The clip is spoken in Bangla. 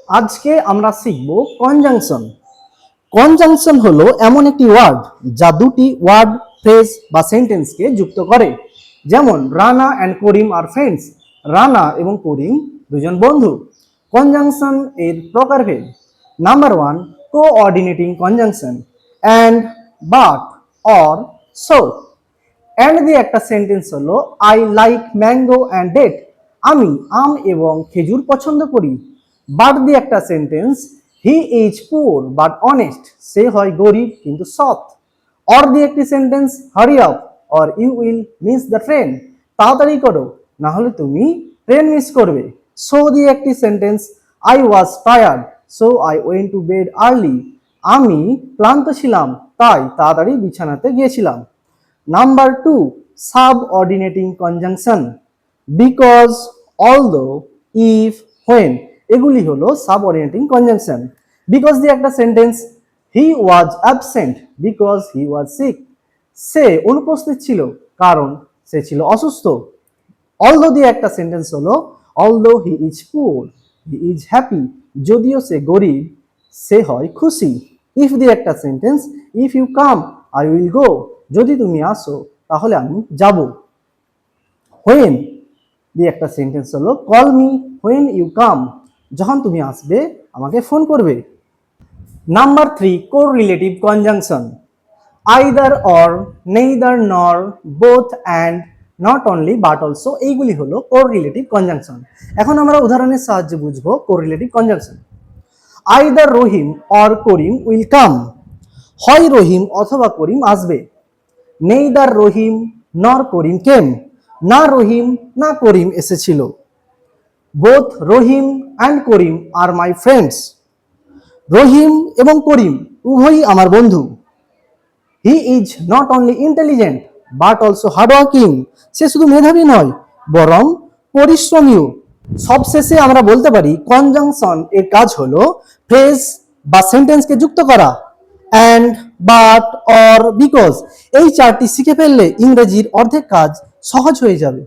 আজকে আমরা শিখব কনজাংশন। কনজাংশন হলো এমন একটি ওয়ার্ড যা দুটি ওয়ার্ড, ফ্রেজ বা সেন্টেন্সকে যুক্ত করে। যেমন Rana and Karim are friends, Rana এবং করিম দুজন বন্ধু। কনজাংশন এর প্রকারভেদ। Number 1, coordinating conjunction, and, but, or, so. And দিয়ে একটা সেন্টেন্স হলো I like mango and date, আমি আম এবং খেজুর পছন্দ করি। বাট দিয়ে একটা sentence he is poor but honest, সে হয় গরিব কিন্তু সৎ। অর দিয়ে একটি sentence hurry up or you will miss the train, তাড়াতাড়ি করো না হলে তুমি ট্রেন মিস করবে। সো দিয়ে একটি sentence I was tired so I went to bed early, আমি ক্লান্ত ছিলাম তাই তাড়াতাড়ি বিছানাতে গিয়েছিলাম। Number 2, subordinating conjunction, because, although, if, when, এগুলি হলো সাবঅর্ডিনেটিং কনজাংশন। বিকজ দিয়ে একটা sentence he was absent because he was sick, সে অনুপস্থিত ছিল কারণ সে ছিল অসুস্থ। অলদো দিয়ে একটা সেন্টেন্স হলো although he is poor he is happy, যদিও সে গরিব সে হয় খুশি। ইফ দিয়ে একটা sentence if you come I will go, যদি তুমি আসো তাহলে আমি যাব। হোয়েন দিয়ে একটা সেন্টেন্স হলো call me when you come, যখন তুমি আসবে আমাকে ফোন করবে। Number 3, correlative conjunction, either or, neither nor, both and, not only but also, এইগুলি হলো কোরিলেটিভ কনজাংশন। এখন আমরা উদাহরণের সাহায্যে বুঝবো correlative conjunction. Either Rahim or Karim will come, হয় রহিম অথবা করিম আসবে। নেইদার রহিম নর করিম কেম, না রহিম না করিম এসেছিল। Both Rahim and Karim are my friends, Rahim এবং করিম উভয়ই আমার বন্ধু। He is not only intelligent but also hardworking, সে শুধু মেধাবী নয় বরং পরিশ্রমীও। সবশেষে আমরা বলতে পারি কনজাংশন এর কাজ হলো ফ্রেজ বা সেন্টেন্সকে যুক্ত করা। অ্যান্ড, বাট, অর, বিকজ, এই চারটি শিখে ফেললে ইংরেজির অর্ধেক কাজ সহজ হয়ে যাবে।